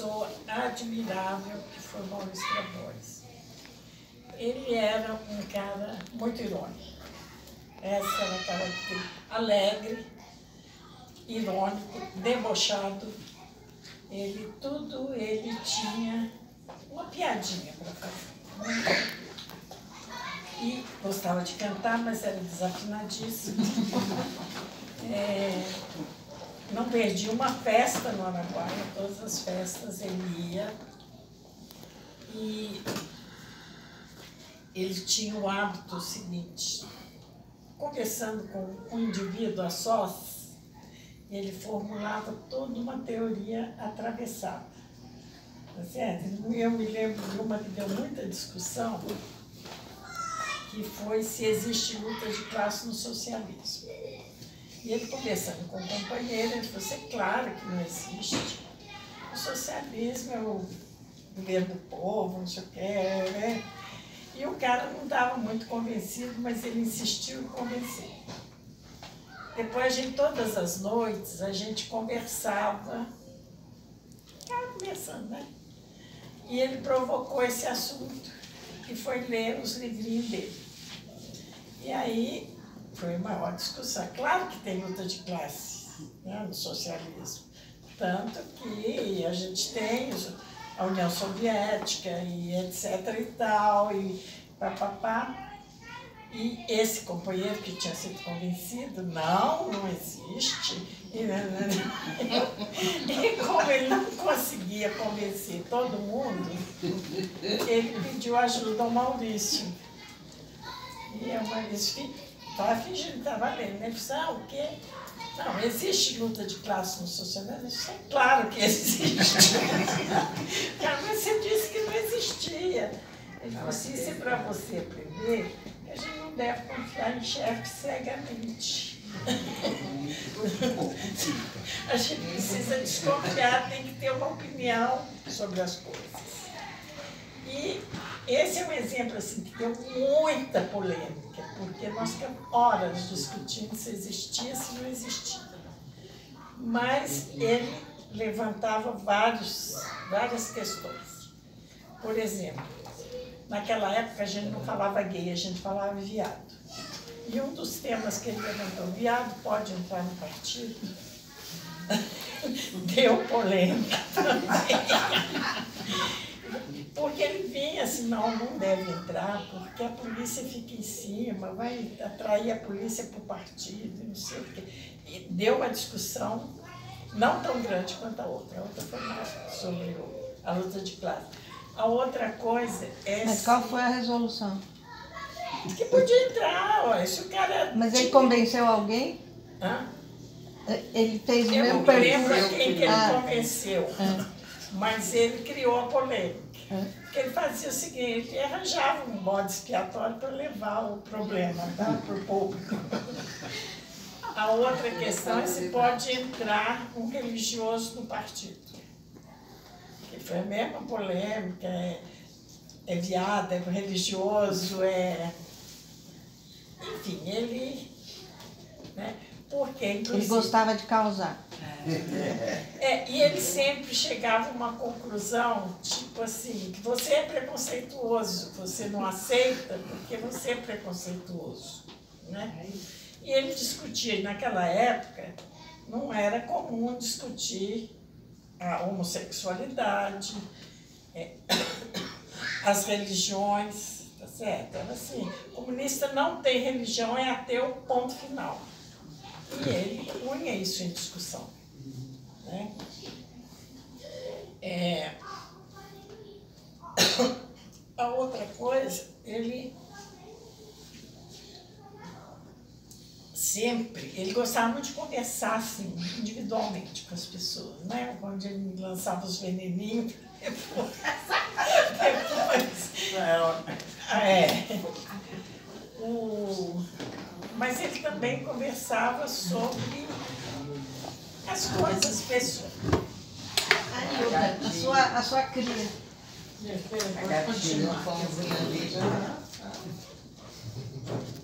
pessoa admirável que foi Maurício Grabois. Ele era um cara muito irônico. Essa era a característica. Alegre, irônico, debochado. Ele tinha uma piadinha para fazer. E gostava de cantar, mas era desafinadíssimo. Não perdia uma festa no Araguaia, todas as festas ele ia. E ele tinha o hábito seguinte, conversando com um indivíduo a sós, ele formulava toda uma teoria atravessada. Tá certo? Eu me lembro de uma que deu muita discussão, que foi se existe luta de classe no socialismo. E ele, conversando com o companheiro, ele falou assim, claro que não existe. O socialismo é o governo do povo, não sei o quê, né? E o cara não estava muito convencido, mas ele insistiu em convencer. Depois, todas as noites, a gente conversava, né? E ele provocou esse assunto e foi ler os livrinhos dele. E aí foi uma maior discussão. Claro que tem luta de classe, né, no socialismo. Tanto que a gente tem a União Soviética e etc e tal, e papapá. E esse companheiro que tinha sido convencido, não existe. E como ele não conseguia convencer todo mundo, ele pediu ajuda ao Maurício. E o Maurício estava fingindo que estava lendo, né? Ele disse, o quê? Não, existe luta de classe no socialismo? Isso é claro que existe. Mas você disse que não existia. Ele falou assim, isso é para você aprender, que a gente não deve confiar em chefe cegamente. A gente precisa desconfiar, tem que ter uma opinião sobre as coisas. E esse é um exemplo assim, que deu muita polêmica, porque nós ficamos horas discutindo se existia, se não existia. Mas ele levantava várias questões. Por exemplo, naquela época a gente não falava gay, a gente falava viado. E um dos temas que ele levantou, viado pode entrar no partido? Deu polêmica também. Porque ele vinha assim, não deve entrar, porque a polícia fica em cima, vai atrair a polícia para o partido, não sei o quê. E deu uma discussão não tão grande quanto a outra foi mais sobre a luta de classe. A outra coisa é... Mas qual foi a resolução? Que podia entrar, se o cara... Mas ele convenceu alguém? Hã? Ele fez o mesmo pergunta. Eu não lembro quem que ele convenceu, mas ele criou a polêmica. Porque ele fazia o seguinte, ele arranjava um bode expiatório para levar o problema para o público. A outra questão é se pode entrar um religioso no partido. Que foi a mesma polêmica, é viado, é religioso, Enfim, ele... Né, porque, inclusive... Ele gostava de causar. E ele sempre chegava a uma conclusão, tipo assim, que você é preconceituoso, você não aceita porque você é preconceituoso, né? E ele discutia, naquela época, não era comum discutir a homossexualidade, as religiões, tá certo? Era assim, comunista não tem religião, é ateu, ponto final. E ele punha isso em discussão. Né? A outra coisa, ele gostava muito de conversar assim, individualmente com as pessoas, né? Quando ele lançava os veneninhos, mas ele também conversava sobre as coisas pessoais. A sua cria.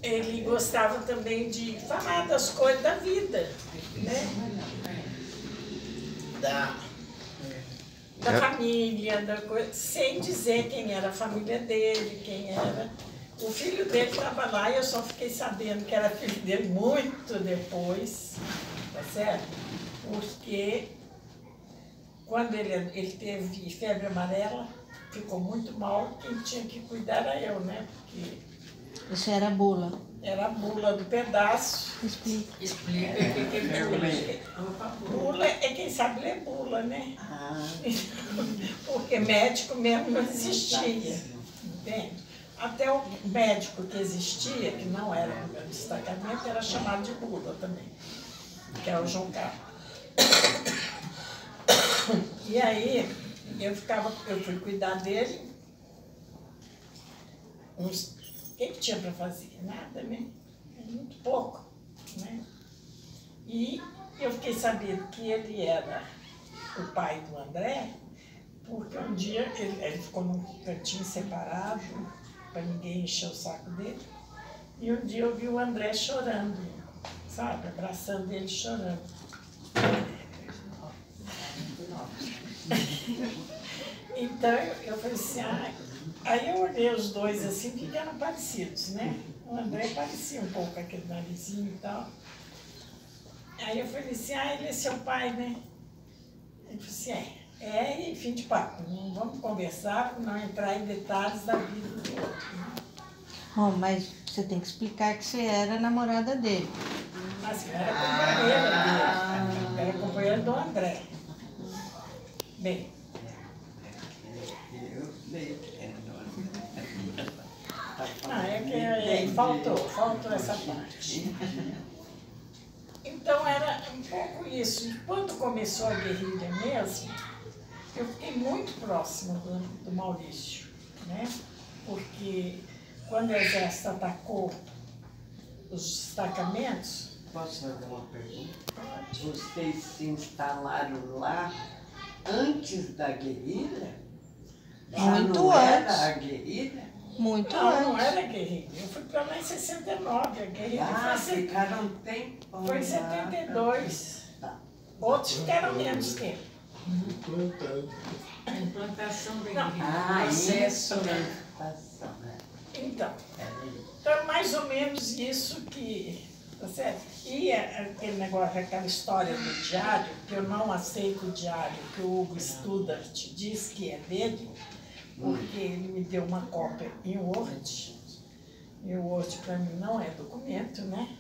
Ele gostava também de falar das coisas da vida, né? da família, sem dizer quem era a família dele, quem era. O filho dele estava lá e eu só fiquei sabendo que era filho dele muito depois, tá certo? Porque quando ele teve febre amarela, ficou muito mal, quem tinha que cuidar era eu, né? Porque Você era bula. era a bula do pedaço. Explica. Explica o que é bula. Bula é quem sabe ler bula, né? Ah, Porque médico mesmo não existia, entende? Até o médico que existia, que não era do meu destacamento, era chamado de bula também, que é o João Carlos. E aí, eu fui cuidar dele, o que tinha para fazer? Nada, né? Muito pouco, né? E eu fiquei sabendo que ele era o pai do André, porque um dia ele ficou num cantinho separado, para ninguém encher o saco dele, e um dia eu vi o André chorando, sabe? Abraçando ele chorando. Então eu falei assim, aí eu olhei os dois assim, que eram parecidos, né? O André parecia um pouco aquele narizinho e tal. Aí eu falei assim, ele é seu pai, né? Ele falou assim, e fim de papo, não vamos conversar, não entrar em detalhes da vida do outro. Né? Bom, mas você tem que explicar que você era namorada dele. Mas eu era companheira dele, era companheira do André. Bem, faltou essa parte. Então era um pouco isso. E quando começou a guerrilha mesmo, eu fiquei muito próxima do Maurício, né? Porque quando o exército atacou os destacamentos... Posso fazer uma pergunta? Pode. Vocês se instalaram lá antes da guerrilha? Muito era antes. A guerrilha? Muito Não antes. era guerrilha. Eu fui para lá em 69, a guerrilha foi, Ficaram um tempo. foi em 72. Outros ficaram menos tempo. Implantação da Não. guerrilha. Isso, né? Implantação, né? Então é mais ou menos isso que... Tá certo? E aquele negócio, aquela história do diário, que eu não aceito o diário que o Hugo Studart diz que é dele, porque ele me deu uma cópia em Word, e o Word para mim não é documento, né?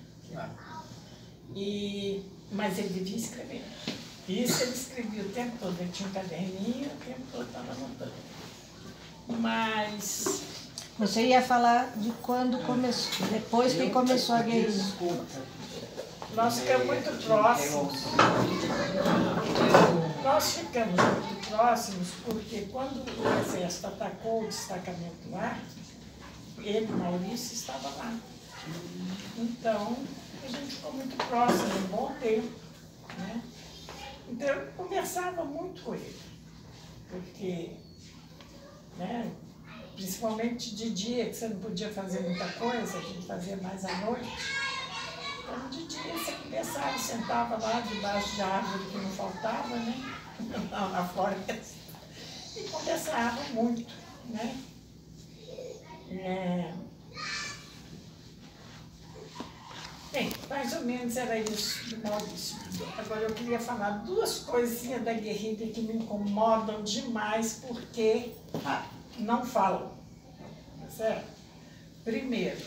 Mas ele devia escrever. Isso ele escrevia o tempo todo, ele tinha um caderninho, o tempo todo estava anotando. Mas... Você ia falar de quando começou, depois que começou a guerrilha. Desculpa. Nós ficamos muito próximos. Nós ficamos muito próximos porque quando o exército atacou o destacamento lá, ele, Maurício, estava lá. Então, a gente ficou muito próximo, um bom tempo. Né? Então, eu conversava muito com ele, porque, né, principalmente de dia, que você não podia fazer muita coisa, a gente fazia mais à noite. Então, de dia, você conversava, sentava lá debaixo de árvore que não faltava, né? Na floresta. E conversava muito, né? Bem, mais ou menos era isso do Maurício. Agora, eu queria falar duas coisinhas da guerrilha que me incomodam demais, porque não falam, tá certo? Primeiro,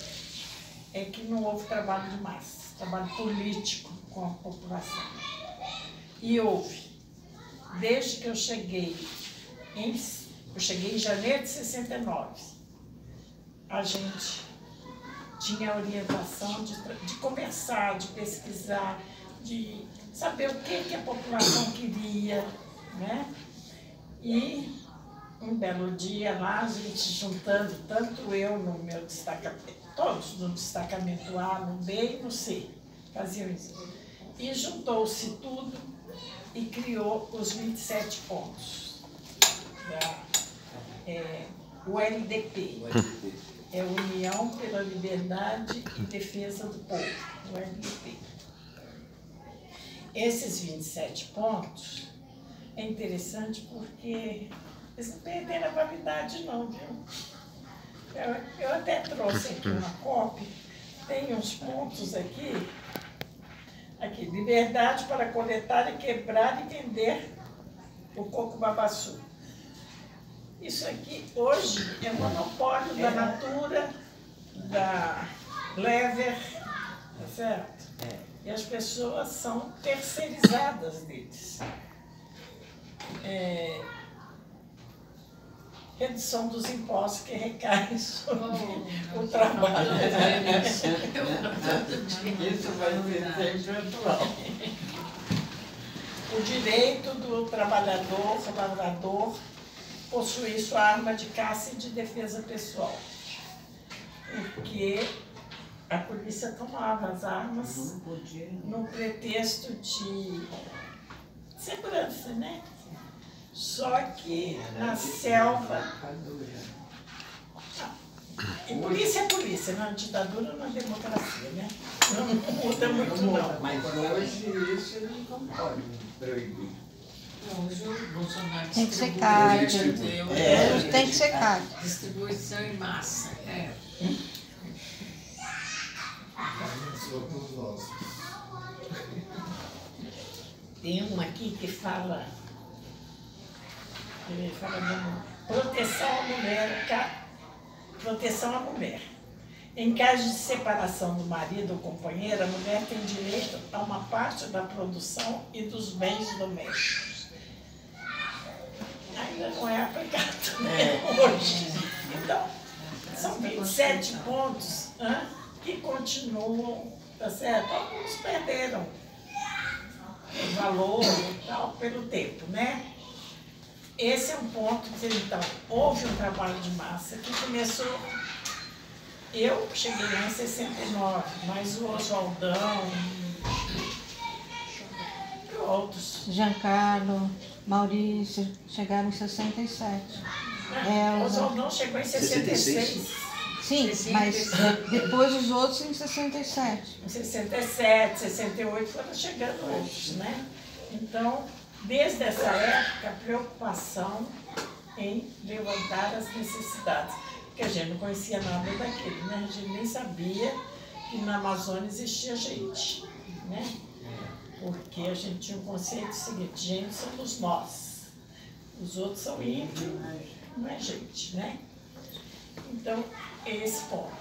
é que não houve trabalho de massa, trabalho político com a população. E houve, desde que eu cheguei em janeiro de 69, a gente tinha a orientação de conversar, de pesquisar, de saber o que a população queria, né? E um belo dia lá, a gente juntando, tanto eu no meu destacamento, todos no destacamento A, no B e no C, faziam isso. E juntou-se tudo e criou os 27 pontos. O LDP, é União pela Liberdade e Defesa do Povo, o LDP. Esses 27 pontos é interessante porque eles não perderam a validade não, viu? Eu até trouxe aqui uma cópia, tem uns pontos aqui, liberdade para coletar e quebrar e vender o coco babaçu. Isso aqui hoje é monopólio da Natura, da Lever, tá certo? E as pessoas são terceirizadas deles. Redução dos impostos que recaem sobre o trabalho. Isso vai ser sempre atual. O direito do trabalhador, lavrador, possuir sua arma de caça e de defesa pessoal. Porque a polícia tomava as armas no pretexto de segurança, né? Só que na selva... E polícia é polícia, na ditadura ou na democracia, né? Não muda muito, não. Mas hoje isso não pode proibir. Hoje o Bolsonaro Tem que ser CAD. Tem que ser CAD. Distribuição em massa. Tem uma aqui que fala da proteção à mulher, proteção à mulher. Em caso de separação do marido ou companheiro, a mulher tem direito a uma parte da produção e dos bens domésticos. Ainda não é aplicado, né, hoje. Então, são 27 pontos que continuam, tá certo? Alguns perderam o valor e tal pelo tempo, né? Esse é um ponto que, então, houve um trabalho de massa que começou... Eu cheguei lá em 69, mas o Oswaldão e outros. Giancarlo, Maurício, chegaram em 67. O Oswaldão chegou em 66. Sim, mas depois os outros em 67. Em 67, 68 foram chegando outros, né? Então, desde essa época, a preocupação em levantar as necessidades. Porque a gente não conhecia nada daquilo, né? A gente nem sabia que na Amazônia existia gente, né? Porque a gente tinha um conceito seguinte: gente somos nós, os outros são índios, não é gente, né? Então, esse ponto.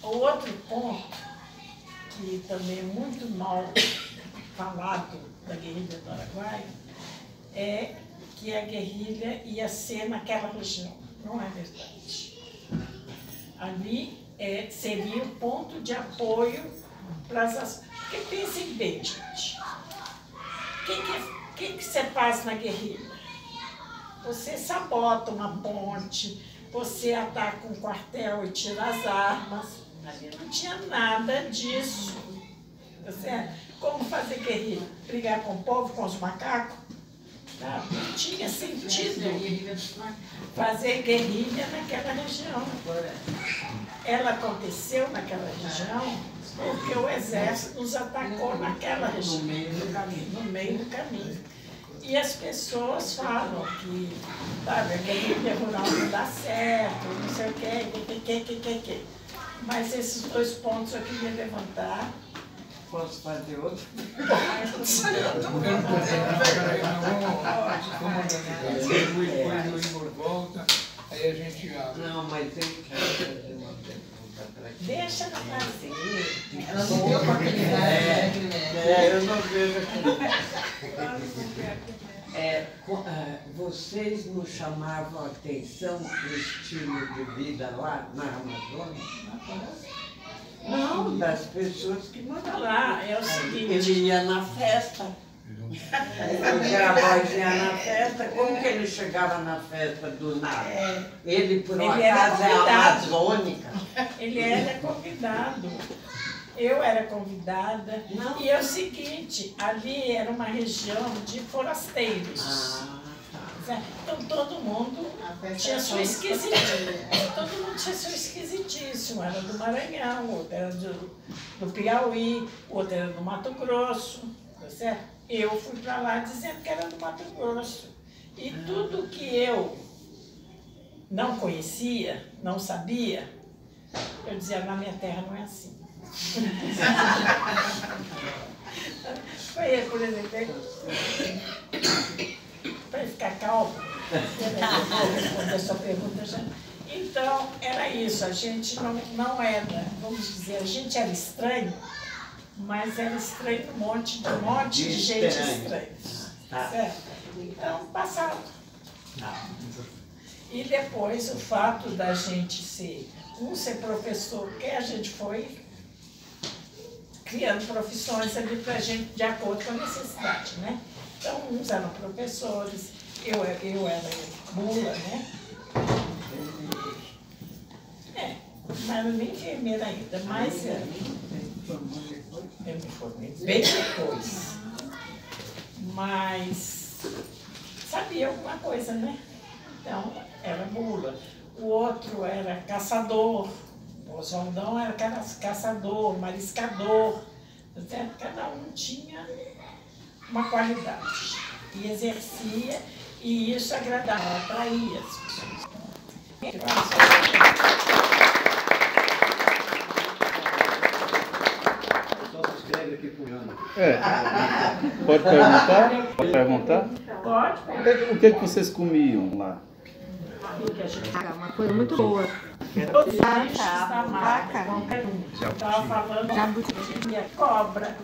O outro ponto, que também é muito mal falado da guerrilha do Araguaia, é que a guerrilha ia ser naquela região. Não é verdade. Ali seria o ponto de apoio para as ações. Porque pensem bem, gente. O que você faz na guerrilha? Você sabota uma ponte, você ataca um quartel e tira as armas. Ali não tinha nada disso. Tá certo? Como fazer guerrilha? Brigar com o povo, com os macacos? Não tinha sentido fazer guerrilha naquela região. Ela aconteceu naquela região porque o exército nos atacou naquela região, no meio do caminho. E as pessoas falam que, sabe, a guerrilha rural não dá certo, não sei o quê. Mas esses dois pontos eu queria levantar. Posso fazer outro? Depois o Igor volta, aí a gente abre. Não, mas eu quero fazer uma pergunta para aqui. Deixa ela fazer. Ela não deu oportunidade, né? Eu não vejo aqui. Vocês não chamavam a atenção para o estilo de vida lá na Amazônia? Não, das pessoas que moravam Lá é o seguinte. Ele ia na festa. A voz ia na festa. Como que ele chegava na festa do nada? Ele, por um Ele era acaso, é convidado. amazônica? Ele era convidado. Eu era convidada. Não. E é o seguinte, ali era uma região de forasteiros. Tá. Então todo mundo tinha sua esquisitice. Todo mundo tinha seu esquisitíssimo. Era do Maranhão, outro era do Piauí, outro era do Mato Grosso. Tá certo? Eu fui para lá dizendo que era do Mato Grosso. E tudo que eu não conhecia, não sabia, eu dizia, na minha terra não é assim. Foi, por exemplo, para ficar calmo, eu responder a sua pergunta já. Então, era isso, a gente não era, vamos dizer, a gente era estranho, mas era estranho um monte de gente estranha. Certo? Então, passado. E depois o fato da gente ser professor, que a gente foi criando profissões ali para a gente, de acordo com a necessidade, né? Então, uns eram professores, eu era bula, né? Não era nem enfermeira ainda, mas eu me formei bem depois. Mas sabia alguma coisa, né? Então, era bula. O outro era caçador, o Oswaldão era caçador, mariscador. Certo? Cada um tinha uma qualidade e exercia, e isso agradava, atraía as pessoas. Pode perguntar? Pode perguntar? Pode. O que vocês comiam lá? Uma coisa muito boa. Vaca. Qualquer um. Estava falando de cobra.